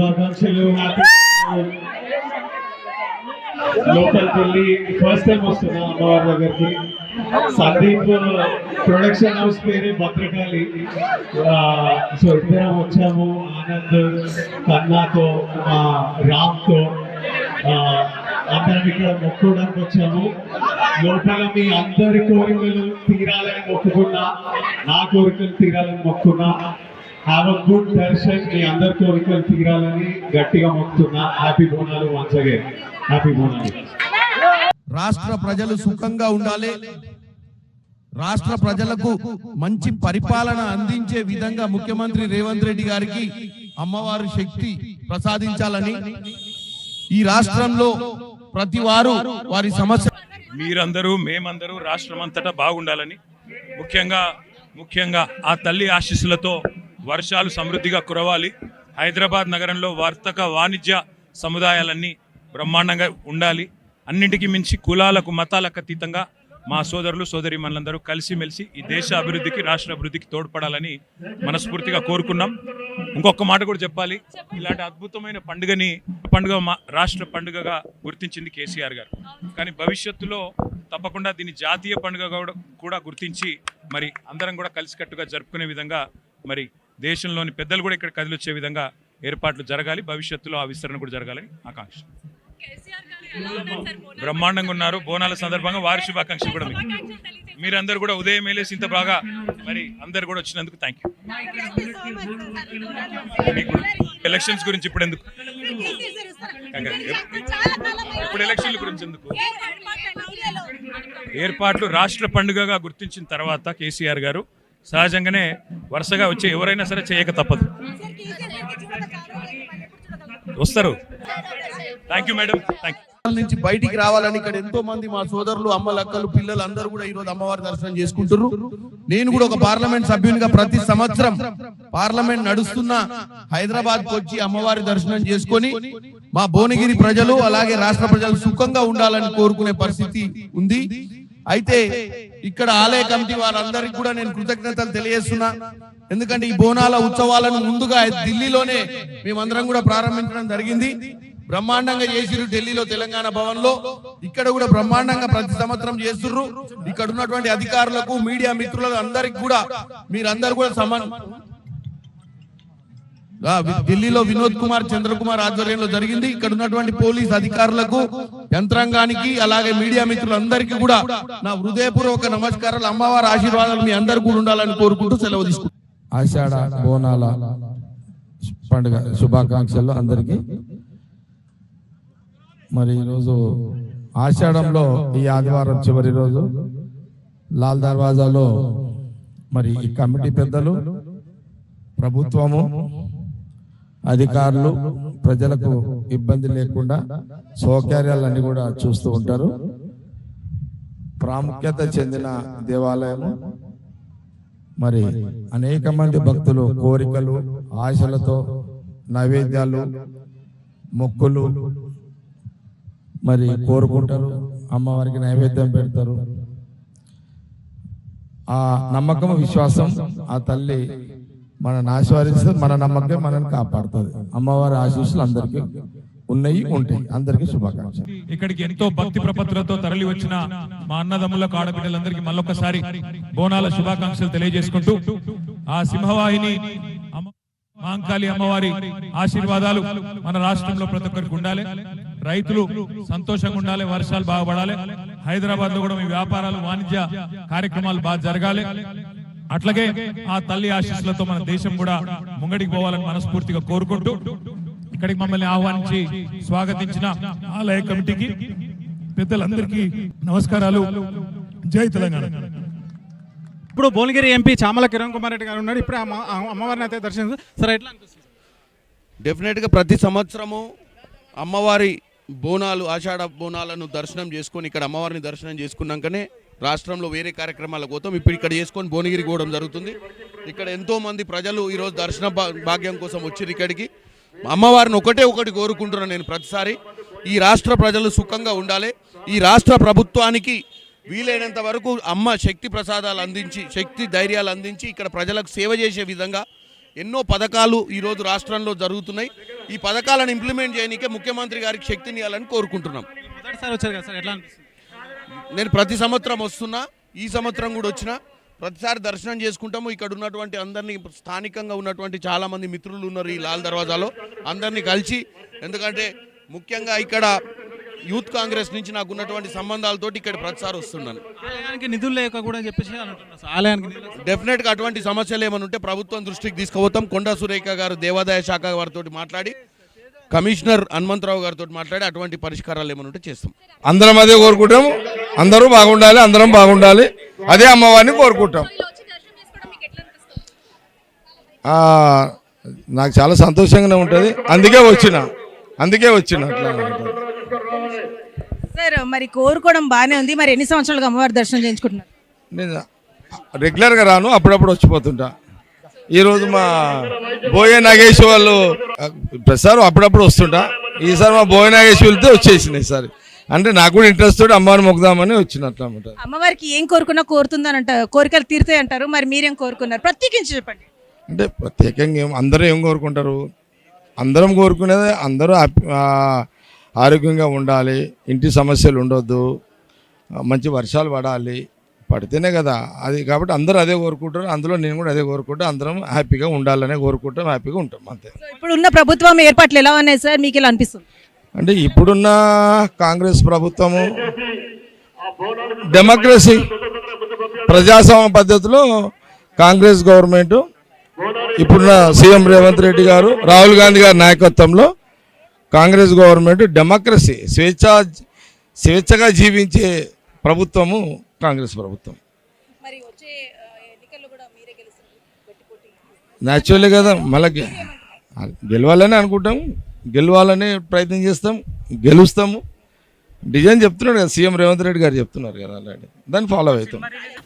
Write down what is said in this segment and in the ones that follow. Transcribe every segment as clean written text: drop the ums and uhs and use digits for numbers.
శుభాకాంక్షలు. లోపలికి వెళ్ళి ఫస్ట్ టైం వస్తున్నా అమ్మవారి దగ్గరికి. సందీప్ ప్రొడక్షన్ హౌస్ పేరే భద్రకాళి. సో ఇద్దరం వచ్చాము, ఆనంద్ కన్నాతో రామ్తో అందరం ఇక్కడ మొక్కుకోవడానికి వచ్చాము. లోపల మీ అందరి కోరికలు తీరాలని మొక్కుకున్నా, నా కోరికలు తీరాలని మొక్కున్నా. హ్యావ్ అ గుడ్ దర్శన్, మీ అందరి కోరికలు తీరాలని గట్టిగా మొక్కుతున్నా. Happy Bonalu once again, happy Bonalu. రాష్ట్ర ప్రజలు సుఖంగా ఉండాలి, రాష్ట్ర ప్రజలకు మంచి పరిపాలన అందించే విధంగా ముఖ్యమంత్రి రేవంత్ రెడ్డి గారికి అమ్మవారి శక్తి ప్రసాదించాలని, ఈ రాష్ట్రంలో ప్రతి వారు వారి సమస్య మీరందరూ మేమందరూ రాష్ట్రం అంతటా బాగుండాలని, ముఖ్యంగా ఆ తల్లి ఆశీస్సులతో వర్షాలు సమృద్ధిగా కురవాలి. హైదరాబాద్ నగరంలో వర్తక వాణిజ్య సముదాయాలన్నీ బ్రహ్మాండంగా ఉండాలి. అన్నింటికి మించి కులాలకు మతాలకు అతీతంగా మా సోదరులు సోదరీమణులందరూ కలిసిమెలిసి ఈ దేశ అభివృద్ధికి రాష్ట్ర అభివృద్ధికి తోడ్పడాలని మనస్ఫూర్తిగా కోరుకున్నాం. ఇంకొక మాట కూడా చెప్పాలి, ఇలాంటి అద్భుతమైన పండుగ రాష్ట్ర పండుగగా గుర్తించింది కేసీఆర్ గారు. కానీ భవిష్యత్తులో తప్పకుండా దీన్ని జాతీయ పండుగ కూడా గుర్తించి మరి అందరం కూడా కలిసికట్టుగా జరుపుకునే విధంగా, మరి దేశంలోని పెద్దలు కూడా ఇక్కడ కదిలొచ్చే విధంగా ఏర్పాట్లు జరగాలి. భవిష్యత్తులో ఆ విస్తరణ కూడా జరగాలని ఆకాంక్ష. బ్రహ్మాండంగా ఉన్నారు. బోనాల సందర్భంగా వారి శుభాకాంక్షలు కూడా మీరందరూ కూడా ఉదయం మేలేసి ఇంత బాగా మరి అందరు కూడా వచ్చినందుకు థ్యాంక్ యూ. ఎలక్షన్స్ గురించి ఇప్పుడు ఎందుకు, ఇప్పుడు ఎలక్షన్ల గురించి ఎందుకు, ఏర్పాట్లు రాష్ట్ర పండుగగా గుర్తించిన తర్వాత కేసీఆర్ గారు సహజంగానే వరుసగా వచ్చే ఎవరైనా సరే చేయక తప్పదు. వస్తారు. Thank you madam, thank you. నుంచి బయటికి రావాలని ఇక్కడ ఎంతో మంది మా సోదరులు, అమ్మలక్కలు, పిల్లలు అందరూ కూడా ఈ రోజు అమ్మవారి దర్శనం చేసుకుంటున్నారు. నేను కూడా ఒక పార్లమెంట్ సభ్యునిగా ప్రతి సంవత్సరం పార్లమెంట్ నడుస్తున్న హైదరాబాద్ కు వచ్చి అమ్మవారి దర్శనం చేసుకొని మా భువనగిరి ప్రజలు అలాగే రాష్ట్ర ప్రజలు సుఖంగా ఉండాలని కోరుకునే పరిస్థితి ఉంది. అయితే ఇక్కడ ఆలయ కమిటీ వారందరికీ కూడా నేను కృతజ్ఞతలు తెలియజేస్తున్నా. ఎందుకంటే ఈ బోనాల ఉత్సవాలను ముందుగా ఢిల్లీలోనే మేమందరం కూడా ప్రారంభించడం జరిగింది. బ్రహ్మాండంగా చేసిరు ఢిల్లీలో తెలంగాణ భవన్ లో. ఇక్కడ కూడా బ్రహ్మాండంగా ప్రతి సంవత్సరం చేస్తుర్రు. ఇక్కడ ఉన్నటువంటి అధికారులకు, మీడియా మిత్రులకు అందరికి కూడా మీరందరూ కూడా ఢిల్లీలో వినోద్ కుమార్ చంద్రకుమార్ ఆధ్వర్యంలో జరిగింది. ఇక్కడ ఉన్నటువంటి పోలీస్ అధికారులకు, యంత్రాంగానికి, అలాగే మీడియా మిత్రులందరికీ కూడా నా హృదయపూర్వక నమస్కారాలు. అమ్మవారి ఆశీర్వాదాలు మీ అందరు కూడా ఉండాలని కోరుకుంటూ సెలవు తీసుకుంటాం. ఆషాఢ బోనాల పండుగ శుభాకాంక్షలు అందరికీ. మరి ఈరోజు ఆషాఢంలో ఈ ఆదివారం చివరి రోజు లాల్ దర్వాజాలో మరి ఈ కమిటీ పెద్దలు, ప్రభుత్వము, అధికారులు ప్రజలకు ఇబ్బంది లేకుండా సౌకర్యాలన్నీ కూడా చూస్తూ ఉంటారు. ప్రాముఖ్యత చెందిన దేవాలయము. మరి అనేక మంది భక్తులు కోరికలు, ఆశలతో నైవేద్యాలు, మొక్కులు మరి కోరుకుంటారు. అమ్మవారికి నైవేద్యం పెడతారు. ఆ నమ్మకం, విశ్వాసం ఆ తల్లి మనల్ని ఆశీర్వదిస్తుంది. మన నమ్మకం మనల్ని కాపాడుతుంది. అమ్మవారి ఆశీస్సులు అందరికీ ఉన్నాయి, ఉంటాయి. అందరికీ శుభాకాంక్షలు. ఇక్కడికి ఎంతో భక్తి ప్రపత్తులతో తరలి వచ్చిన మా అన్నదమ్ములకు, ఆడబిడ్డలందరికీ మళ్ళొకసారి బోనాల శుభాకాంక్షలు తెలియజేసుకుంటూ ఆ సింహవాహిని మాంకాళి అమ్మవారి ఆశీర్వాదాలు మన రాష్ట్రంలో ప్రతి ఒక్కరికి ఉండాలి. రైతులు సంతోషంగా ఉండాలి, వర్షాలు బాగుపడాలి. హైదరాబాద్ లో కూడా మీ వ్యాపారాలు, వాణిజ్య కార్యక్రమాలు బాగా జరగాలి. అట్లాగే ఆ తల్లి ఆశీస్సులతో మన దేశం కూడా ముంగడికి పోవాలని మనస్ఫూర్తిగా కోరుకుంటూ ఇక్కడికి మమ్మల్ని ఆహ్వానించి స్వాగతించిన ఆలయ కమిటీకి, పెద్దలందరికీ నమస్కారాలు. జై తెలంగాణ. ఇప్పుడు భువనగిరి ఎంపీ చామల కిరణ్ కుమార్ రెడ్డి గారు ఉన్నాడు. ఇప్పుడే అమ్మవారిని అయితే దర్శించారు. సరే, ఎట్లా అనిపిస్తుంది? డెఫినెట్గా ప్రతి సంవత్సరము అమ్మవారి బోనాలు, ఆషాఢ బోనాలను దర్శనం చేసుకొని ఇక్కడ అమ్మవారిని దర్శనం చేసుకున్నాకనే రాష్ట్రంలో వేరే కార్యక్రమాలకు పోతాం. ఇప్పుడు ఇక్కడ చేసుకొని భువనగిరి పోవడం జరుగుతుంది. ఇక్కడ ఎంతోమంది ప్రజలు ఈరోజు దర్శన భాగ్యం కోసం వచ్చారు ఇక్కడికి. అమ్మవారిని ఒకటి కోరుకుంటున్నాను నేను ప్రతిసారి. ఈ రాష్ట్ర ప్రజలు సుఖంగా ఉండాలి. ఈ రాష్ట్ర ప్రభుత్వానికి వీలైనంత వరకు అమ్మ శక్తి ప్రసాదాలు అందించి, శక్తి ధైర్యాలు అందించి ఇక్కడ ప్రజలకు సేవ చేసే విధంగా ఎన్నో పథకాలు ఈరోజు రాష్ట్రంలో జరుగుతున్నాయి. ఈ పథకాలను ఇంప్లిమెంట్ చేయడానికే ముఖ్యమంత్రి గారికి శక్తిని ఇవ్వాలని కోరుకుంటున్నాం. మొదటిసారి వచ్చారు కదా సార్, ఎట్లా అనిపిస్తుంది? నేను ప్రతి సంవత్సరం వస్తున్నా, ఈ సంవత్సరం కూడా వచ్చిన, ప్రతిసారి దర్శనం చేసుకుంటాము. ఇక్కడ ఉన్నటువంటి అందరినీ, స్థానికంగా ఉన్నటువంటి చాలామంది మిత్రులు ఉన్నారు ఈ లాల్ దర్వాజాలో, అందరినీ కలిసి, ఎందుకంటే ముఖ్యంగా ఇక్కడ యూత్ కాంగ్రెస్ నుంచి నాకు ఉన్నటువంటి సంబంధాలతోటి ఇక్కడ ప్రతిసారి వస్తున్నాను. ఆలయానికి నిధులు లేక కూడా చెప్పేసి అంటున్నారు సార్. ఆలయానికి నిధులు డెఫినెట్గా అటువంటి సమస్యలు ఏమైనా ఉంటే ప్రభుత్వం దృష్టికి తీసుకుపోతాం. కొండా సురేఖ గారు దేవాదాయ శాఖ వారితో మాట్లాడి, కమిషనర్ హనుమంతరావు గారితో మాట్లాడి అటువంటి పరిష్కారాలు ఏమైనా ఉంటే చేస్తాం. అందరం అదే కోరుకుంటాం, అందరూ బాగుండాలి, అందరం బాగుండాలి, అదే అమ్మవారిని కోరుకుంటాం. నాకు చాలా సంతోషంగానే ఉంటుంది, అందుకే వచ్చిన అట్లా ఉంటుంది. సార్ మరి కోరుకోవడం బాగానే ఉంది, మరి ఎన్ని సంవత్సరాలుగా అమ్మవారి దర్శనం చేయించుకుంటున్నారు? నేను రెగ్యులర్గా రాను, అప్పుడప్పుడు వచ్చిపోతుంటా. ఈరోజు మా బోయ నాగేష్ వాళ్ళు ప్రసారం అప్పుడప్పుడు వస్తుంటా, ఈసారి మా బోయ నాగేష్ వెళ్తే వచ్చేసింది ఈసారి. అంటే నాకు కూడా ఇంట్రెస్ట్ తోటి అమ్మవారిని మొక్కుదామని వచ్చినట్లు అన్నమాట. అమ్మవారికి ఏం కోరుకున్నా కోరుతుందని కోరికలు తీరుతాయి అంటారు, మరి మీరేం కోరుకున్నారు ప్రత్యేకించి చెప్పండి. అంటే ప్రత్యేకంగా అందరూ ఏం కోరుకుంటారు, అందరం కోరుకునేది అందరూ ఆరోగ్యంగా ఉండాలి, ఇంటి సమస్యలు ఉండొద్దు, మంచి వర్షాలు పడాలి, పడితేనే కదా అది. కాబట్టి అందరూ అదే కోరుకుంటారు, అందులో నేను కూడా అదే కోరుకుంటా, అందరం హ్యాపీగా ఉండాలనే కోరుకుంటాం, హ్యాపీగా ఉంటాం అంతే. ఇప్పుడు ఉన్న ప్రభుత్వం ఏర్పాట్లు ఎలా ఉన్నాయి సార్, మీకు ఎలా అనిపిస్తుంది? అంటే ఇప్పుడున్న కాంగ్రెస్ ప్రభుత్వము డెమోక్రసీ ప్రజాస్వామ్య పద్ధతిలో కాంగ్రెస్ గవర్నమెంట్, ఇప్పుడున్న సీఎం రేవంత్ రెడ్డి గారు, రాహుల్ గాంధీ గారి నాయకత్వంలో కాంగ్రెస్ గవర్నమెంట్ డెమోక్రసీ స్వేచ్ఛగా జీవించే ప్రభుత్వము కాంగ్రెస్ ప్రభుత్వం. న్యాచురల్లీ కదా, మళ్ళీ గెలవాలని అనుకుంటాం, గెలవాలని ప్రయత్నం చేస్తాం, గెలుస్తాము. డిజైన్ చెప్తున్నాడు కదా సీఎం రేవంత్ రెడ్డి గారు, చెప్తున్నారు కదా ఆల్రెడీ, దాన్ని ఫాలో అవుతాం.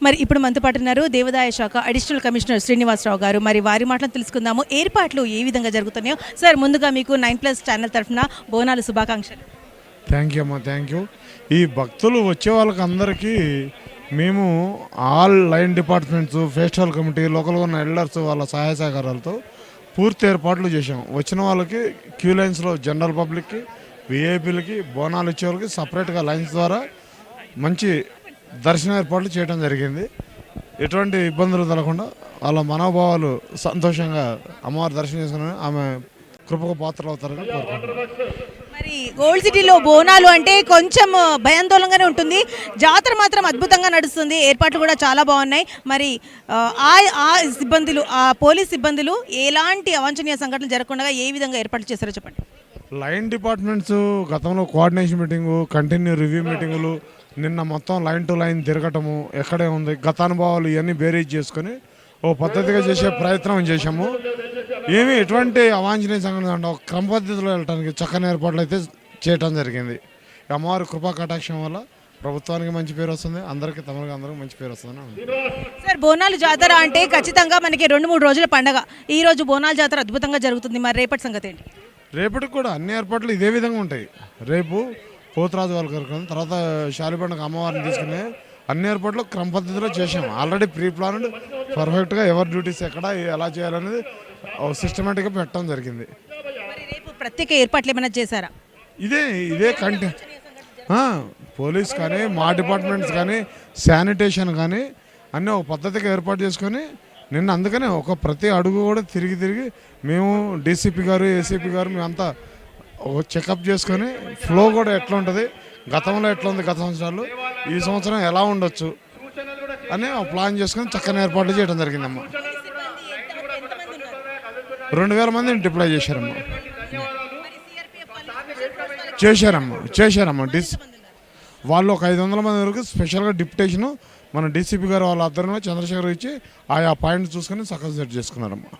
మరి ఇప్పుడు మనతో పాటు ఉన్నారు దేవాదాయ శాఖ అడిషనల్ కమిషనర్ శ్రీనివాసరావు గారు. మరి వారి మాటలు తెలుసుకుందాము, ఏర్పాట్లు ఏ విధంగా జరుగుతున్నాయో. సార్ ముందుగా మీకు 9+ ఛానల్ తరఫున బోనాలు శుభాకాంక్షలు. థ్యాంక్ యూ అమ్మా, థ్యాంక్ యూ. ఈ భక్తులు వచ్చే వాళ్ళకి అందరికీ మేము all line departments, festival committee, లోకల్గా ఉన్న ఎల్డర్స్ వాళ్ళ సహాయ సహకారాలతో పూర్తి ఏర్పాట్లు చేసాం. వచ్చిన వాళ్ళకి క్యూ లైన్స్లో జనరల్ పబ్లిక్కి, విఐపీలకి, బోనాలు ఇచ్చే వాళ్ళకి సపరేట్గా లైన్స్ ద్వారా మంచి దర్శన ఏర్పాట్లు చేయడం జరిగింది. ఎటువంటి ఇబ్బందులు కలగకుండా వాళ్ళ మనోభావాలు సంతోషంగా అమ్మవారి దర్శనం చేసుకుని ఆమె కృపకు పాత్రలు అవుతారని కోరుకుంటున్నాను. మరి గోల్డ్ సిటీలో బోనాలు అంటే కొంచెం భయాందోళనగానే ఉంటుంది, జాతర మాత్రం అద్భుతంగా నడుస్తుంది, ఏర్పాట్లు కూడా చాలా బాగున్నాయి. మరి ఆ సిబ్బందులు, ఆ పోలీస్ సిబ్బందులు ఎలాంటి అవాంఛనీయ సంఘటనలు జరగకుండా ఏ విధంగా ఏర్పాట్లు చేశారో చెప్పండి. లైన్ డిపార్ట్మెంట్స్ గతంలో కోఆర్డినేషన్ మీటింగు, కంటిన్యూ రివ్యూ మీటింగులు, నిన్న మొత్తం లైన్ టు లైన్ తిరగటము, ఎక్కడే ఉంది గతానుభవాలు ఇవన్నీ బేరీజ్ చేసుకొని ఓ పద్ధతిగా చేసే ప్రయత్నం చేశాము. ఏమీ ఎటువంటి అవాంఛనీయ సంఘటన అంటే ఒక క్రమ పద్ధతిలో వెళ్ళడానికి చక్కని ఏర్పాట్లు అయితే చేయటం జరిగింది. అమ్మవారి కృపా కటాక్షం వల్ల ప్రభుత్వానికి మంచి పేరు వస్తుంది, అందరికీ అందరికీ మంచి పేరు వస్తుంది. సార్ బోనాలు జాతర అంటే ఖచ్చితంగా మనకి 2-3 రోజుల పండగ. ఈ రోజు బోనాలు జాతర అద్భుతంగా జరుగుతుంది, మరి రేపటి సంగతి ఏంటి? రేపటికి కూడా అన్ని ఏర్పాట్లు ఇదే విధంగా ఉంటాయి. రేపు పోతురాజు వాళ్ళ కార్యక్రమం, తర్వాత శాలిపండుగ అమ్మవారిని తీసుకుని అన్ని ఏర్పాట్లు క్రమ పద్ధతిలో చేసాము. ఆల్రెడీ ప్రీ ప్లాన్డ్ పర్ఫెక్ట్గా ఎవరి డ్యూటీస్ ఎక్కడ ఎలా చేయాలనేది సిస్టమేటిక్గా పెట్టడం జరిగింది. మరి రేపు ప్రత్యేక ఏర్పాట్లు ఏమైనా చేశారా? ఇదే కంటెంట్ పోలీస్ కానీ, మా డిపార్ట్మెంట్స్ కానీ, శానిటేషన్ కానీ అన్నీ ఒక పద్ధతిగా ఏర్పాటు చేసుకొని నిన్న అందుకనే ఒక ప్రతి అడుగు కూడా తిరిగి మేము డీసీపీ గారు, ఏసీపీ గారు మేమంతా ఒక చెకప్ చేసుకొని ఫ్లో కూడా ఎట్లా ఉంటుంది, గతంలో ఎట్లా ఉంది, గత సంవత్సరాలు ఈ సంవత్సరం ఎలా ఉండొచ్చు అని ఒక ప్లాన్ చేసుకొని చక్కని ఏర్పాట్లు చేయడం జరిగిందమ్మా. 2000 మందిని డిప్లాయ్ చేశారమ్మా. వాళ్ళు ఒక 500 మంది వరకు స్పెషల్గా డిప్యుటేషన్ మన డీసీపీ గారు వాళ్ళ ఆధ్వర్యంలో చంద్రశేఖర్ ఇచ్చి ఆయా పాయింట్ చూసుకొని సక్సెస్ సెట్ చేసుకున్నారమ్మా.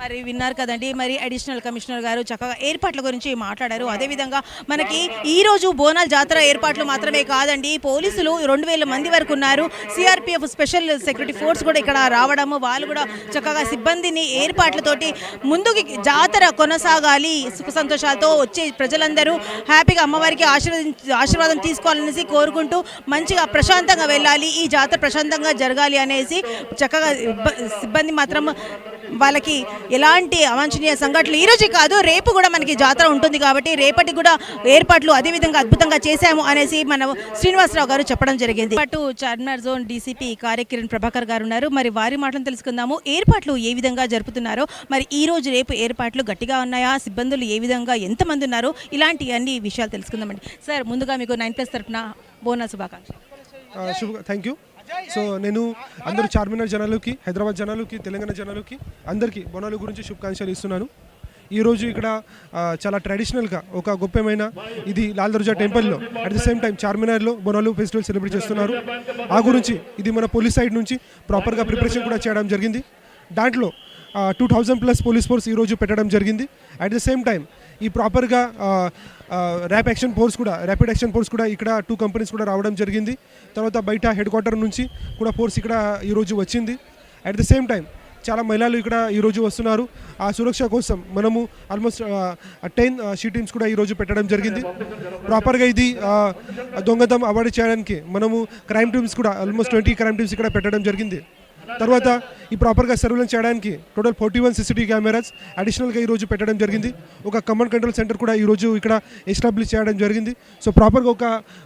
మరి విన్నారు కదండి, మరి అడిషనల్ కమిషనర్ గారు చక్కగా ఏర్పాట్ల గురించి మాట్లాడారు. అదేవిధంగా మనకి ఈరోజు బోనాల జాతర ఏర్పాట్లు మాత్రమే కాదండి, పోలీసులు 2000 మంది వరకు ఉన్నారు. సిఆర్పిఎఫ్ స్పెషల్ సెక్యూరిటీ ఫోర్స్ కూడా ఇక్కడ రావడము, వాళ్ళు కూడా చక్కగా సిబ్బందిని ఏర్పాట్లతోటి ముందుకి జాతర కొనసాగాలి, సుఖ సంతోషాలతో వచ్చే ప్రజలందరూ హ్యాపీగా అమ్మవారికి ఆశీర్వాదం తీసుకోవాలనేసి కోరుకుంటూ మంచిగా ప్రశాంతంగా వెళ్ళాలి, ఈ జాతర ప్రశాంతంగా జరగాలి అనేసి చక్కగా సిబ్బంది మాత్రం వాళ్ళకి ఎలాంటి అవాంఛనీయ సంఘటనలు ఈ రోజే కాదు రేపు కూడా మనకి జాతర ఉంటుంది కాబట్టి రేపటి కూడా ఏర్పాట్లు అదేవిధంగా అద్భుతంగా చేశాము అనేసి మన శ్రీనివాసరావు గారు చెప్పడం జరిగింది. పాటు చార్మినార్ జోన్ డీసీపీ కార్యకిరణ్ ప్రభాకర్ గారు ఉన్నారు. మరి వారి మాటలను తెలుసుకుందాము. ఏర్పాట్లు ఏ విధంగా జరుపుతున్నారో, మరి ఈ రోజు రేపు ఏర్పాట్లు గట్టిగా ఉన్నాయా, సిబ్బందులు ఏ విధంగా ఎంతమంది ఉన్నారు, ఇలాంటి అన్ని విషయాలు తెలుసుకుందామండి. సార్ ముందుగా మీకు 9+ తరఫున బోనస్ శుభాకాంక్షలు. Thank you. సో నేను అందరూ చార్మినార్ జనాలకి, హైదరాబాద్ జనాలకి, తెలంగాణ జనాలకి అందరికీ బోనాల గురించి శుభాకాంక్షలు ఇస్తున్నాను. ఈరోజు ఇక్కడ చాలా ట్రెడిషనల్గా ఒక గొప్పమైన ఇది లాల్ దర్జా టెంపుల్లో అట్ ది సేమ్ టైం చార్మినార్లో బోనాలు ఫెస్టివల్ సెలబ్రేట్ చేస్తున్నారు. ఆ గురించి ఇది మన పోలీస్ సైడ్ నుంచి ప్రాపర్గా ప్రిపరేషన్ కూడా చేయడం జరిగింది. దాంట్లో 2000+ పోలీస్ ఫోర్స్ ఈరోజు పెట్టడం జరిగింది. అట్ ది సేమ్ టైం ఈ ప్రాపర్గా ర్యాపిడ్ యాక్షన్ ఫోర్స్ కూడా ఇక్కడ 2 కంపెనీస్ కూడా రావడం జరిగింది. తర్వాత బయట హెడ్ క్వార్టర్ నుంచి కూడా ఫోర్స్ ఇక్కడ ఈరోజు వచ్చింది. అట్ ది సేమ్ టైం చాలా మహిళలు ఇక్కడ ఈరోజు వస్తున్నారు. ఆ సురక్ష కోసం మనము ఆల్మోస్ట్ 10 షీ టీమ్స్ కూడా ఈరోజు పెట్టడం జరిగింది. ప్రాపర్గా ఇది దొంగతనం అవాయిడ్ చేయడానికి మనము క్రైమ్ టీమ్స్ కూడా ఆల్మోస్ట్ 20 క్రైమ్ టీమ్స్ ఇక్కడ పెట్టడం జరిగింది. తర్వాత ఈ ప్రాపర్గా సర్వేలెన్స్ చేయడానికి టోటల్ 41 CCTV కెమెరాస్ అడిషనల్గా ఈరోజు పెట్టడం జరిగింది. ఒక కమాండ్ కంట్రోల్ సెంటర్ కూడా ఈరోజు ఇక్కడ ఎస్టాబ్లిష్ చేయడం జరిగింది. సో ప్రాపర్గా ఒక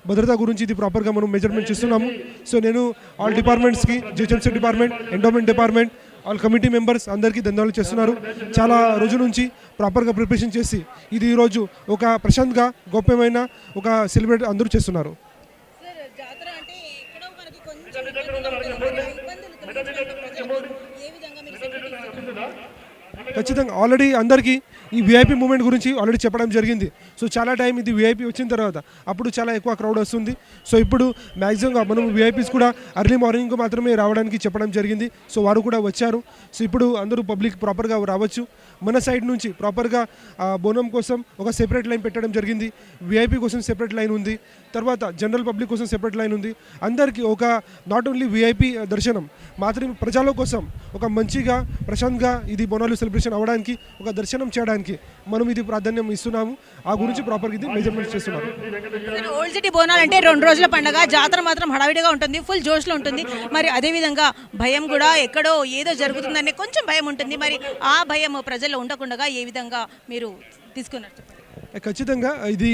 భద్రత గురించి ఇది ప్రాపర్గా మనం మెజర్మెంట్ చేస్తున్నాము. సో నేను ఆల్ డిపార్ట్మెంట్స్కి, GHMC department, endowment department, all committee members అందరికీ ధన్యవాదాలు చేస్తున్నారు. చాలా రోజుల నుంచి ప్రాపర్గా ప్రిపరేషన్ చేసి ఇది ఈరోజు ఒక ప్రశాంత్గా గొప్పమైన ఒక సెలబ్రేట్ అందరూ చేస్తున్నారు. ఖచ్చితంగా ఆల్రెడీ అందరికీ ఈ విఐపీ మూమెంట్ గురించి ఆల్రెడీ చెప్పడం జరిగింది. సో చాలా టైం ఇది విఐపీ వచ్చిన తర్వాత అప్పుడు చాలా ఎక్కువ క్రౌడ్ వస్తుంది. సో ఇప్పుడు మ్యాక్సిమంగా మనం విఐపీస్ కూడా ఎర్లీ మార్నింగ్ మాత్రమే రావడానికి చెప్పడం జరిగింది. సో వారు కూడా వచ్చారు. సో ఇప్పుడు అందరూ పబ్లిక్ ప్రాపర్గా రావచ్చు. మన సైడ్ నుంచి ప్రాపర్గా బోనం కోసం ఒక సెపరేట్ లైన్ పెట్టడం జరిగింది. విఐపీ కోసం సెపరేట్ లైన్ ఉంది. తర్వాత జనరల్ పబ్లిక్ కోసం సెపరేట్ లైన్ ఉంది. అందరికీ ఒక నాట్ ఓన్లీ విఐపీ దర్శనం మాత్రమే ప్రజల కోసం ఒక మంచిగా ప్రశాంతంగా ఇది బోనాలు సెలబ్రేషన్ అవ్వడానికి, ఒక దర్శనం చేయడానికి మనం ఇది ప్రాధాన్యం ఇస్తున్నాము. ఆ గురించి ప్రాపర్గా ఇది మెజర్మెంట్స్ చేస్తున్నాము. ఓల్డ్ సిటీ బోనాలు అంటే 2 రోజుల పండుగ, జాతర మాత్రం హడావిడిగా ఉంటుంది, ఫుల్ జోష్లో ఉంటుంది. మరి అదేవిధంగా భయం కూడా ఎక్కడో ఏదో జరుగుతుందనే కొంచెం భయం ఉంటుంది. మరి ఆ భయం ప్రజల్లో ఉండకుండా ఏ విధంగా మీరు తీసుకున్నారు? ఖచ్చితంగా ఇది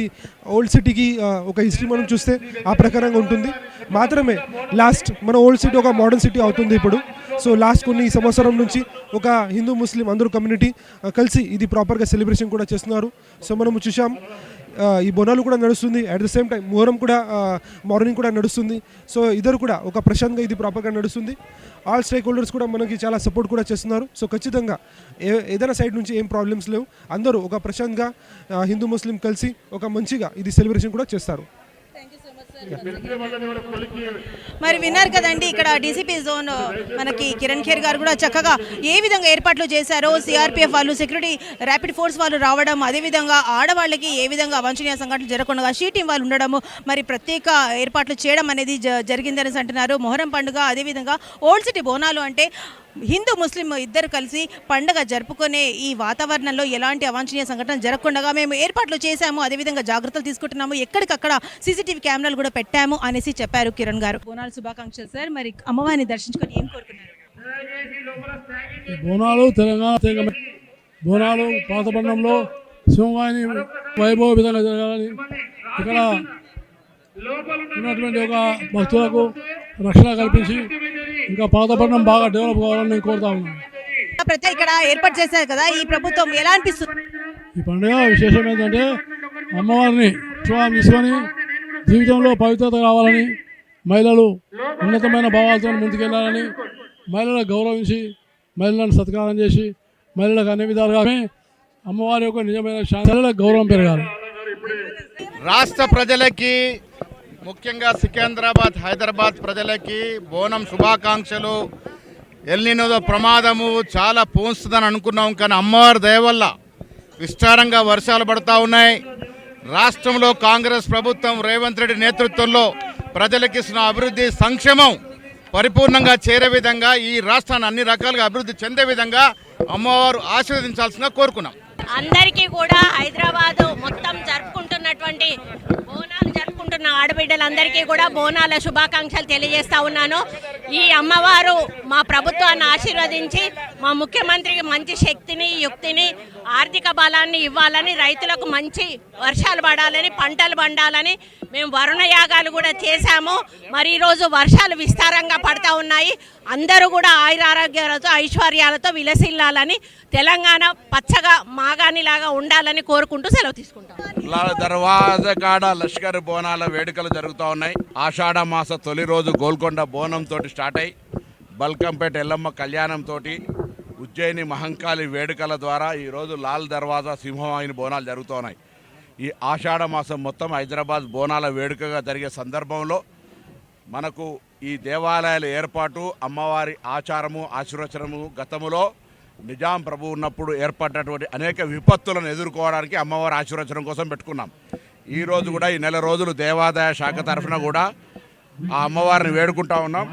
ఓల్డ్ సిటీకి ఒక హిస్టరీ మనం చూస్తే ఆ ప్రకారంగా ఉంటుంది. మాత్రమే లాస్ట్ మన ఓల్డ్ సిటీ ఒక మోడర్న్ సిటీ అవుతుంది ఇప్పుడు. సో లాస్ట్ కొన్ని సంవత్సరం నుంచి ఒక హిందూ ముస్లిం అందరూ కమ్యూనిటీ కలిసి ఇది ప్రాపర్గా సెలబ్రేషన్ కూడా చేస్తున్నారు. సో మనము చూసాం ఈ బోనాలు కూడా నడుస్తుంది. At the same time Muharram కూడా మార్నింగ్ కూడా నడుస్తుంది. సో ఇద్దరు కూడా ఒక ప్రశాంతంగా ఇది ప్రాపర్గా నడుస్తుంది. ఆల్ స్టేక్ హోల్డర్స్ కూడా మనకి చాలా సపోర్ట్ కూడా చేస్తున్నారు. సో ఖచ్చితంగా ఏదైనా సైడ్ నుంచి ఏం ప్రాబ్లమ్స్ లేవు. అందరూ ఒక ప్రశాంతంగా హిందూ ముస్లిం కలిసి ఒక మంచిగా ఇది సెలబ్రేషన్ కూడా చేస్తారు. మరి విన్నారు కదండి, ఇక్కడ డీసీపీ జోన్ మనకి కిరణ్ ఖేర్ గారు కూడా చక్కగా ఏ విధంగా ఏర్పాట్లు చేశారో, సిఆర్పీఎఫ్ వాళ్ళు, సెక్యూరిటీ ర్యాపిడ్ ఫోర్స్ వాళ్ళు రావడం, అదేవిధంగా ఆడవాళ్ళకి ఏ విధంగా అవాంఛనీయ సంఘటనలు జరగకుండా షీ టీం వాళ్ళు ఉండడము, మరి ప్రత్యేక ఏర్పాట్లు చేయడం అనేది జరిగిందని అంటున్నారు. మొహరం పండుగ, అదేవిధంగా ఓల్డ్ సిటీ బోనాలు అంటే హిందూ ముస్లిం ఇద్దరు కలిసి పండుగ జరుపుకునే ఈ వాతావరణంలో ఎలాంటి అవాంఛనీయ సంఘటనలు జరగకుండా మేము ఏర్పాట్లు చేశాము, అదేవిధంగా జాగ్రత్తలు తీసుకుంటున్నాము, ఎక్కడికక్కడ సీసీటీవీ కెమెరాలు కూడా పెట్టాము అనేసి చెప్పారు కిరణ్ గారు. బోనాలు శుభాకాంక్షలు సార్. మరి అమ్మవారిని దర్శించుకొని ఏం కోరుకున్నారు? బోనాలు తెలంగాణ బోనాలు పాతపట్నంలో సింహవాహిని వైభవ విధంగా జరగాలని, ఇక్కడ ఉన్నటువంటి ఒక భక్తులకు రక్షణ కల్పించి ఇంకా పాతపట్నం బాగా డెవలప్ కావాలని నేను కోరుతా ఉన్నాను. ప్రత్యేక ఇక్కడ ఏర్పాటు చేశారు కదా, ఈ ప్రభుత్వం ఎలా అనిపిస్తుంది? ఈ పండుగ విశేషం ఏంటంటే అమ్మవారిని తీసుకొని జీవితంలో పవిత్రత కావాలని, మహిళలు ఉన్నతమైన భావాలతో ముందుకెళ్లాలని, మహిళలకు గౌరవించి మహిళలను సత్కారం చేసి మహిళలకు అన్ని విధాలుగా అమ్మవారి యొక్క నిజమైన మహిళలకు గౌరవం పెరగాలి. రాష్ట్ర ప్రజలకి, ముఖ్యంగా సికింద్రాబాద్, హైదరాబాద్ ప్రజలకి బోనం శుభాకాంక్షలు. ఎల్నినో ప్రమాదము చాలా పోస్తుందని అనుకున్నాం, కానీ అమ్మవారి దయ వల్ల విస్తారంగా వర్షాలు పడుతూ ఉన్నాయి. రాష్ట్రంలో కాంగ్రెస్ ప్రభుత్వం రేవంత్ రెడ్డి నేతృత్వంలో ప్రజలకు ఇస్తున్న అభివృద్ధి, సంక్షేమం పరిపూర్ణంగా చేరే విధంగా, ఈ రాష్ట్రాన్ని అన్ని రకాలుగా అభివృద్ధి చెందే విధంగా అమ్మవారు ఆశీర్వదించాల్సిందిగా కోరుకున్నాం. అందరికీ కూడా హైదరాబాదు మొత్తం జరుపుకుంటున్నటువంటి బోనాలు జరుపుకుంటున్న ఆడబిడ్డలందరికీ కూడా బోనాల శుభాకాంక్షలు తెలియజేస్తా ఉన్నాను. ఈ అమ్మవారు మా ప్రభుత్వాన్ని ఆశీర్వదించి మా ముఖ్యమంత్రికి మంచి శక్తిని, యుక్తిని, ఆర్థిక బలాన్ని ఇవ్వాలని, రైతులకు మంచి వర్షాలు పడాలని, పంటలు పండాలని మేము వరుణ యాగాలు కూడా చేశాము. మరి ఈరోజు వర్షాలు విస్తారంగా పడతా ఉన్నాయి. అందరూ కూడా ఆయురారోగ్యాలతో, ఐశ్వర్యాలతో విలసిల్లాలని, తెలంగాణ పచ్చగా మాగానిలాగా ఉండాలని కోరుకుంటూ సెలవు తీసుకుంటాం. దర్వాజా కాడ లష్కర్ బోనాల వేడుకలు జరుగుతూ ఉన్నాయి. ఆషాఢ మాస తొలి రోజు గోల్కొండ బోనంతో స్టార్ట్ అయ్యి బల్కంపేట ఎల్లమ్మ కళ్యాణంతో ఉజ్జయిని మహంకాళి వేడుకల ద్వారా ఈరోజు లాల్ దర్వాజా సింహవాహిని బోనాలు జరుగుతూ ఉన్నాయి. ఈ ఆషాఢ మాసం మొత్తం హైదరాబాద్ బోనాల వేడుకగా జరిగే సందర్భంలో మనకు ఈ దేవాలయాల ఏర్పాటు, అమ్మవారి ఆచారము, ఆశీర్వచనము గతములో నిజాం ప్రభు ఉన్నప్పుడు ఏర్పడినటువంటి అనేక విపత్తులను ఎదుర్కోవడానికి అమ్మవారి ఆశీర్వచనం కోసం పెట్టుకున్నాం. ఈరోజు కూడా ఈ నెల రోజులు దేవాదాయ శాఖ తరఫున కూడా ఆ అమ్మవారిని వేడుకుంటా ఉన్నాం.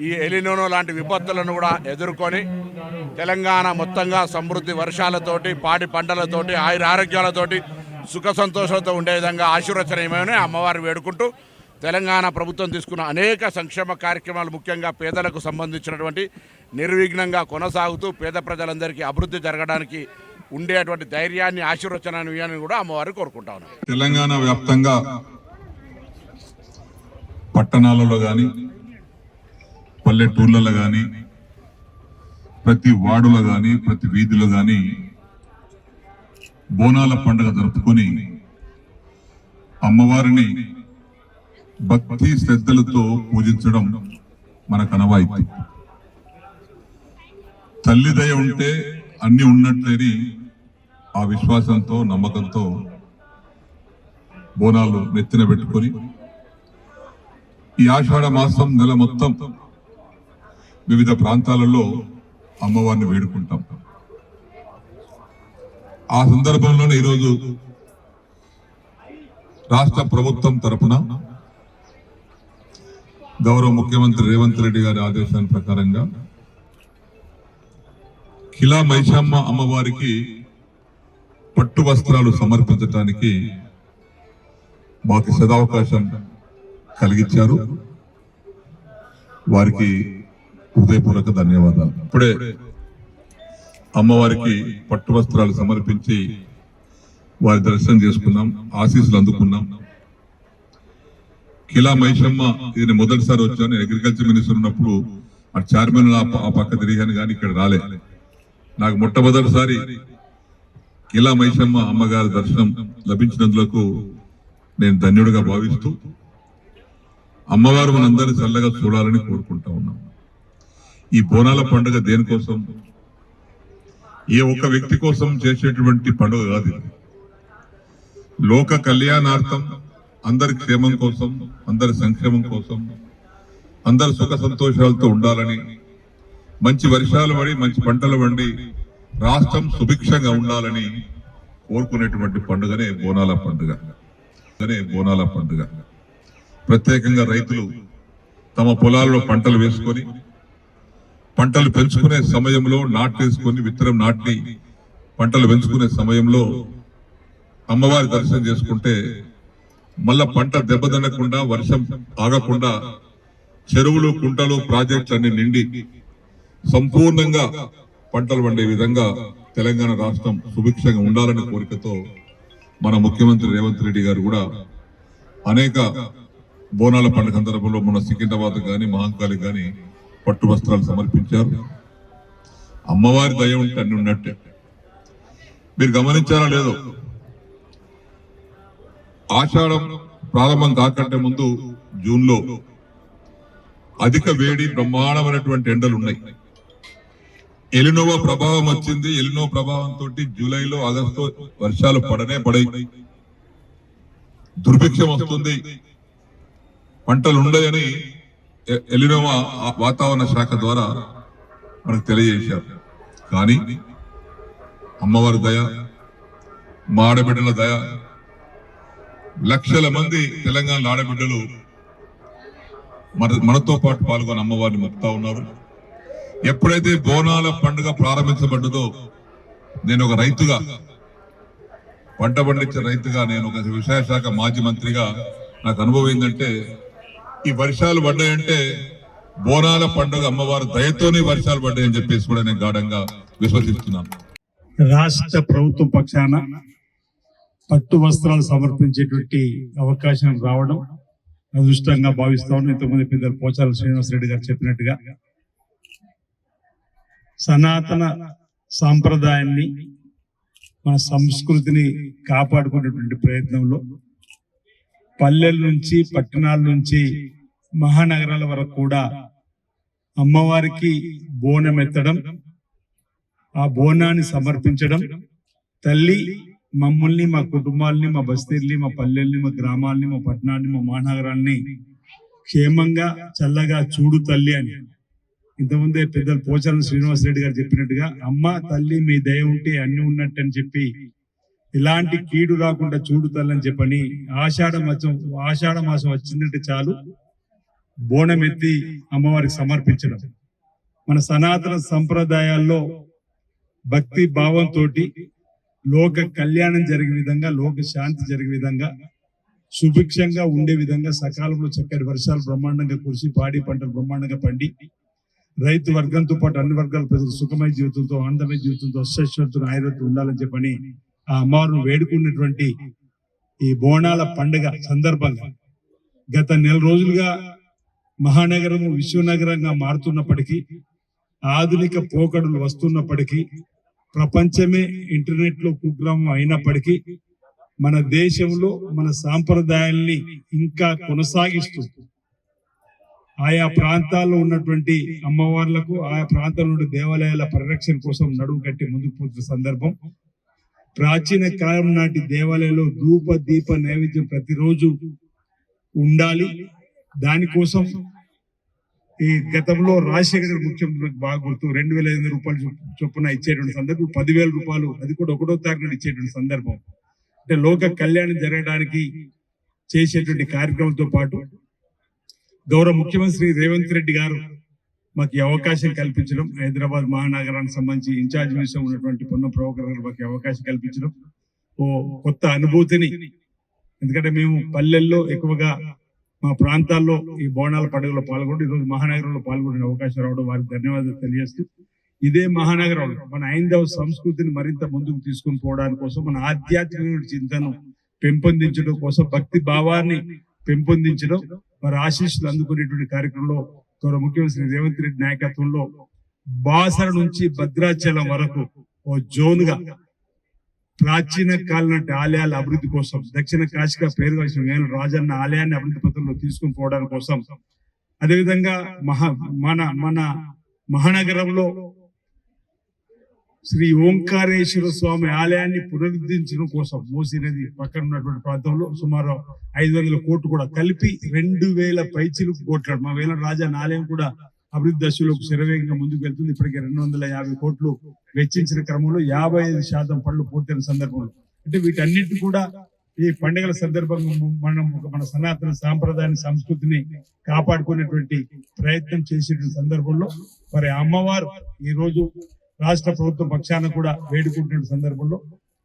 ఈ ఎలినోనో లాంటి విపత్తులను కూడా ఎదుర్కొని తెలంగాణ మొత్తంగా సమృద్ధి వర్షాలతోటి, పాడి పంటలతోటి, ఆరోగ్యాలతోటి, సుఖ సంతోషాలతో ఉండే విధంగా ఆశీర్వచనమని అమ్మవారిని వేడుకుంటూ తెలంగాణ ప్రభుత్వం తీసుకున్న అనేక సంక్షేమ కార్యక్రమాలు ముఖ్యంగా పేదలకు సంబంధించినటువంటి నిర్విఘ్నంగా కొనసాగుతూ పేద ప్రజలందరికీ అభివృద్ధి జరగడానికి ఉండేటువంటి ధైర్యాన్ని, ఆశీర్వచనాన్ని కూడా అమ్మవారిని కోరుకుంటా ఉన్నాం. తెలంగాణ వ్యాప్తంగా పట్టణాలలో కానీ, పల్లెటూర్లలో కానీ, ప్రతి వార్డులో కానీ, ప్రతి వీధిలో కానీ బోనాల పండుగ జరుపుకొని అమ్మవారిని భక్తి శ్రద్ధలతో పూజించడం మనకు అనవాయితీ. తల్లి దయ ఉంటే అన్ని ఉన్నట్లేని ఆ విశ్వాసంతో, నమ్మకంతో బోనాలు నెత్తిన పెట్టుకొని ఈ ఆషాఢ మాసం నెల మొత్తం వివిధ ప్రాంతాలలో అమ్మవారిని వేడుకుంటాం. ఆ సందర్భంలోనే ఈరోజు రాష్ట్ర ప్రభుత్వం తరఫున గౌరవ ముఖ్యమంత్రి రేవంత్ రెడ్డి గారి ఆదేశాల ప్రకారంగా కిలా మైషమ్మ అమ్మవారికి పట్టు వస్త్రాలు సమర్పించడానికి మాకు సదావకాశం కలిగించారు. వారికి హృదయపూర్వక ధన్యవాదాలు. ఇప్పుడే అమ్మవారికి పట్టు వస్త్రాలు సమర్పించి వారి దర్శనం చేసుకున్నాం, ఆశీస్సులు అందుకున్నాం. కిలా మైషమ్మ ఇది మొదటిసారి వచ్చాను. అగ్రికల్చర్ మినిస్టర్ ఉన్నప్పుడు ఆ చైర్మన్ ఆ పక్క తిరిగాను కానీ ఇక్కడ రాలే. నాకు మొట్టమొదటిసారి కిలా మైషమ్మ అమ్మగారి దర్శనం లభించినందుకు నేను ధన్యుడిగా భావిస్తూ అమ్మవారు మనందరినీ చల్లగా చూడాలని కోరుకుంటా ఉన్నాం. ఈ బోనాల పండుగ దేనికోసం, ఏ ఒక్క వ్యక్తి కోసం చేసేటువంటి పండుగ కాదు. లోక కళ్యాణార్థం, అందరి క్షేమం కోసం, అందరి సంక్షేమం కోసం, అందరు సుఖ సంతోషాలతో ఉండాలని, మంచి వర్షాలు పడి మంచి పంటలు పండి రాష్ట్రం సుభిక్షంగా ఉండాలని కోరుకునేటువంటి పండుగనే బోనాల పండుగ. బోనాల పండుగ ప్రత్యేకంగా రైతులు తమ పొలాల్లో పంటలు వేసుకొని, పంటలు పెంచుకునే సమయంలో నాటేసుకొని, విత్తనం నాటి పంటలు పెంచుకునే సమయంలో అమ్మవారి దర్శనం చేసుకుంటే మళ్ళా పంట దెబ్బతినకుండా, వర్షం ఆగకుండా చెరువులు, కుంటలు, ప్రాజెక్టులు అన్ని నిండి సంపూర్ణంగా పంటలు పండే విధంగా తెలంగాణ రాష్ట్రం సుభిక్షంగా ఉండాలనే కోరికతో మన ముఖ్యమంత్రి రేవంత్ రెడ్డి గారు కూడా అనేక బోనాల పండుగ సందర్భంలో మన సికింద్రాబాద్ కానీ, మహంకాళి కానీ పట్టు వస్త్రాలు సమర్పించారు. అమ్మవారి దయ ఉంటే అన్ని ఉన్నట్టే. మీరు గమనించారా లేదో, ఆషాఢం ప్రారంభం కాకంటే ముందు జూన్లో అధిక వేడి, బ్రహ్మాండమైనటువంటి ఎండలు ఉన్నాయి. ఎలినోవా ప్రభావం వచ్చింది. ఎలినో ప్రభావంతో జూలైలో, ఆగస్టు వర్షాలు పడై దుర్భిక్షం వస్తుంది, పంటలు ఉండయని ఎలినోవా వాతావరణ శాఖ ద్వారా మనకు తెలియజేశారు. కానీ అమ్మవారి దయ, మా ఆడబిడ్డల దయ, లక్షల మంది తెలంగాణ ఆడబిడ్డలు మనతో పాటు పాల్గొని అమ్మవారిని మొక్కుతా ఉన్నారు. ఎప్పుడైతే బోనాల పండుగ ప్రారంభించబడ్డదో నేను ఒక రైతుగా, పంట పండించే రైతుగా, నేను ఒక వ్యవసాయ శాఖ మాజీ మంత్రిగా నాకు అనుభవం ఏంటంటే ఈ వర్షాలు పడ్డాయంటే బోనాల పండుగ అమ్మవారి దయతోనే వర్షాలు పడ్డాయని చెప్పేసి కూడా నేను గాఢంగా విశ్వసిస్తున్నాను. రాష్ట్ర ప్రభుత్వం పక్షాన పట్టు వస్త్రాలు సమర్పించేటువంటి అవకాశం రావడం అదృష్టంగా భావిస్తా ఉన్నాం. ఇంతకుముందు పెద్దలు పోచారం శ్రీనివాసరెడ్డి గారు చెప్పినట్టుగా సనాతన సాంప్రదాయాన్ని మన సంస్కృతిని కాపాడుకునేటువంటి ప్రయత్నంలో పల్లెల నుంచి పట్టణాల నుంచి మహానగరాల వరకు కూడా అమ్మవారికి బోనం ఎత్తడం, ఆ బోనాన్ని సమర్పించడం, తల్లి మమ్మల్ని, మా కుటుంబాలని, మా బస్తీల్ని, మా పల్లెల్ని, మా గ్రామాలని, మా పట్టణాన్ని, మా మహానగరాల్ని క్షేమంగా చల్లగా చూడు తల్లి అని ఇంతకుముందే పెద్దలు పోచారం శ్రీనివాసరెడ్డి గారు చెప్పినట్టుగా అమ్మ తల్లి మీ దయ ఉంటే అన్ని ఉన్నట్టు అని చెప్పి ఇలాంటి కీడు రాకుండా చూడు తల్లి అని చెప్పని ఆషాఢ మాసం వచ్చిందంటే చాలు బోనం ఎత్తి అమ్మవారికి సమర్పించడం. మన సనాతన సంప్రదాయాల్లో భక్తి భావంతో లోక కళ్యాణం జరిగే విధంగా, లోక శాంతి జరిగే విధంగా, సుభిక్షంగా ఉండే విధంగా సకాలంలో చక్కటి వర్షాలు బ్రహ్మాండంగా కురిసి పాడి పంటలు బ్రహ్మాండంగా పండి రైతు వర్గంతో పాటు అన్ని వర్గాల ప్రజలు సుఖమయ జీవితంతో, ఆనందమయ జీవితంతో, అశ్వశ్వరుతో, ఆయుర్వేదం ఉండాలని చెప్పని ఆ అమ్మవారిని వేడుకున్నటువంటి ఈ బోనాల పండుగ సందర్భంగా గత నెల రోజులుగా మహానగరము విశ్వనగరంగా మారుతున్నప్పటికీ, ఆధునిక పోకడలు వస్తున్నప్పటికీ, ప్రపంచమే ఇంటర్నెట్ లో కుగ్రామం అయినప్పటికీ మన దేశంలో మన సాంప్రదాయాల్ని ఇంకా కొనసాగిస్తూ ఆయా ప్రాంతాల్లో ఉన్నటువంటి అమ్మవార్లకు, ఆయా ప్రాంతాల్లో ఉన్న దేవాలయాల పరిరక్షణ కోసం నడుము కట్టి ముందుకు పోతున్న సందర్భం. ప్రాచీన కాలం నాటి దేవాలయంలో ధూప దీప నైవేద్యం ప్రతిరోజు ఉండాలి. దానికోసం ఈ గతంలో రాజశేఖర ముఖ్యమంత్రికి బాగా గుర్తు 2,500 రూపాయలు చొప్పున ఇచ్చేటువంటి సందర్భం, 10,000 రూపాయలు అది కూడా 1వ తారీఖున ఇచ్చేటువంటి సందర్భం. అంటే లోక కళ్యాణం జరగడానికి చేసేటువంటి కార్యక్రమంతో పాటు గౌరవ ముఖ్యమంత్రి రేవంత్ రెడ్డి గారు మాకు ఈ అవకాశం కల్పించడం, హైదరాబాద్ మహానగరానికి సంబంధించి ఇన్ఛార్జ్ మినిస్టర్ ఉన్నటువంటి పొన్నం ప్రభాకర్ గారు మాకు అవకాశం కల్పించడం ఓ కొత్త అనుభూతిని, ఎందుకంటే మేము పల్లెల్లో ఎక్కువగా మా ప్రాంతాల్లో ఈ బోనాల పండుగలో పాల్గొంటూ ఈరోజు మహానగరంలో పాల్గొనే అవకాశం రావడం వారికి ధన్యవాదాలు తెలియజేస్తూ, ఇదే మహానగరంలో మన హైందవ సంస్కృతిని మరింత ముందుకు తీసుకుని పోవడానికి కోసం, మన ఆధ్యాత్మిక చింతను పెంపొందించడం కోసం, భక్తి భావాన్ని పెంపొందించడం, వారి ఆశీస్సులు అందుకునేటువంటి కార్యక్రమంలో గౌరవ ముఖ్యమంత్రి రేవంత్ రెడ్డి నాయకత్వంలో బాసర నుంచి భద్రాచలం వరకు ఓ జోన్గా ప్రాచీన కాలం ఆలయాల అభివృద్ధి కోసం, దక్షిణ కాశీగా పేరు వచ్చిన రాజన్న ఆలయాన్ని అభివృద్ధి పథంలో తీసుకుని పోవడానికి కోసం, అదేవిధంగా మన మహానగరంలో శ్రీ ఓంకారేశ్వర స్వామి ఆలయాన్ని పునరుద్ధరించడం కోసం మూసీ నది పక్కన ఉన్నటువంటి ప్రాంతంలో సుమారు 500 కోట్లు కూడా కలిపి 2,000 పైచిలకు కోట్లు. మా వేల రాజన్న ఆలయం కూడా అభివృద్ధి దశలోకి శరవేగంగా ముందుకు వెళ్తుంది. ఇప్పటికే 250 కోట్లు వెచ్చించిన క్రమంలో 55% పనులు పూర్తయిన సందర్భంలో, అంటే వీటన్నిటి కూడా ఈ పండుగల సందర్భంగా మనం మన సనాతన సాంప్రదాయ సంస్కృతిని కాపాడుకునేటువంటి ప్రయత్నం చేసేటువంటి సందర్భంలో మరి అమ్మవారు ఈ రోజు రాష్ట్ర ప్రభుత్వ పక్షాన కూడా వేడుకుంటున్న సందర్భంలో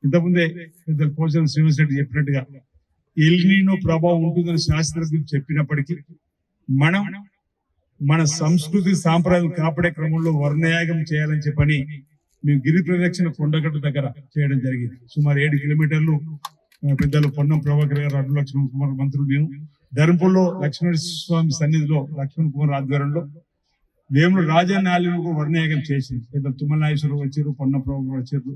ఇంతకుముందే పెద్దలు పోచారం శ్రీనివాసరెడ్డి చెప్పినట్టుగా ఎల్ నీనో ప్రభావం ఉంటుందని శాస్త్రజ్ఞులు చెప్పినప్పటికీ మనం మన సంస్కృతి సాంప్రదాయం కాపాడే క్రమంలో వర్ణయాగం చేయాలని చెప్పని మేము గిరి ప్రదక్షిణ కొండగట్టు దగ్గర చేయడం జరిగింది. సుమారు 7 కిలోమీటర్లు పెద్దలు పొన్నం ప్రభాకర్ గారు, అడ్డు లక్ష్మణ్ కుమార్ మంత్రులు, మేము ధర్మపుల్లో లక్ష్మణ స్వామి సన్నిధిలో లక్ష్మణ్ కుమార్ ఆధ్వర్యంలో వేములు రాజన్న ఆలయంలో వర్ణయాగం చేసింది. పెద్దలు తుమ్మల నాగేశ్వరరావు వచ్చారు, పొన్నం ప్రభాకర్ వచ్చారు,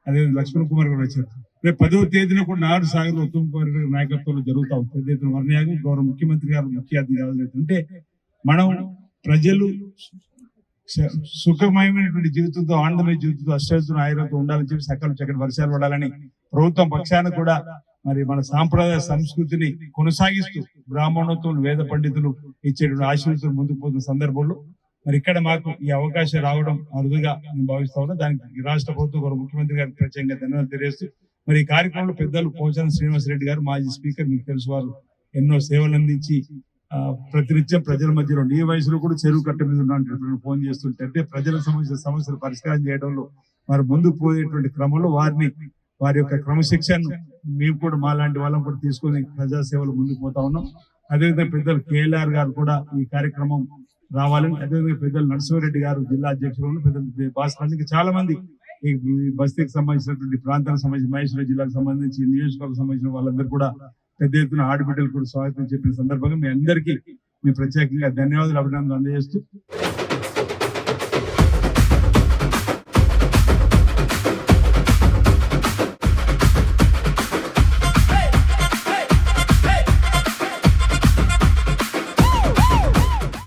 అదే లక్ష్మణ్ కుమార్ గారు వచ్చారు. రేపు 10వ తేదీన కూడా నాడు సాగర్ ఉత్తమ్ కుమార్ గారి నాయకత్వంలో జరుగుతా ఉంది పెద్ద ఎత్తున వర్ణయాగం. గౌరవ ముఖ్యమంత్రి గారు ముఖ్య అతిథి. అంటే మనం ప్రజలు సుఖమయమైనటువంటి జీవితంతో, ఆనందమైన జీవితంతో, అష్టైశ్వర్యం ఆయుర్వేదం ఉండాలని చెప్పి సకాలం చక్కటి వర్షాలు పడాలని ప్రభుత్వం పక్షాన కూడా మరి మన సాంప్రదాయ సంస్కృతిని కొనసాగిస్తూ బ్రాహ్మణోత్తులు, వేద పండితులు ఇచ్చేటువంటి ఆశీర్వాదాలు ముందుకు పోతున్న సందర్భంలో మరి ఇక్కడ మాకు ఈ అవకాశం రావడం అరుదుగా నేను భావిస్తా ఉన్నా. దానికి రాష్ట్ర ప్రభుత్వం గౌరవ ముఖ్యమంత్రి గారికి ప్రత్యేకంగా ధన్యవాదాలు తెలియజేస్తూ, మరి ఈ కార్యక్రమంలో పెద్దలు పోచారం శ్రీనివాసరెడ్డి గారు, మాజీ స్పీకర్, మీకు తెలుసు, వారు ఎన్నో సేవలు అందించి ప్రతినిత్యం ప్రజల మధ్యలో ఈ వయసులో కూడా చెరువు కట్ట మీద ఉన్న ఫోన్ చేస్తుంటే, అంటే ప్రజలకు సంబంధించిన సమస్యలు పరిష్కారం చేయడంలో వారు ముందుకు పోయేటువంటి క్రమంలో వారి యొక్క క్రమశిక్షణను మేము కూడా మాలాంటి వాళ్ళని కూడా తీసుకొని ప్రజాసేవలు ముందుకు పోతా ఉన్నాం. అదేవిధంగా పెద్దలు కేఎల్ఆర్ గారు కూడా ఈ కార్యక్రమం రావాలని, అదేవిధంగా పెద్దలు నరసింహారెడ్డి గారు జిల్లా అధ్యక్షులు, పెద్దలు భాస్కర్, చాలా మంది ఈ బస్తీకి సంబంధించినటువంటి ప్రాంతానికి సంబంధించి మహేశ్వర జిల్లాకు సంబంధించి నియోజకవర్గం సంబంధించిన వాళ్ళందరూ కూడా పెద్ద ఎత్తున ఆడబిడ్డలు కూడా స్వాగతం చెప్పిన సందర్భంగా మీ అందరికీ ప్రత్యేకంగా ధన్యవాదాలు, అభినందనలు అందజేస్తూ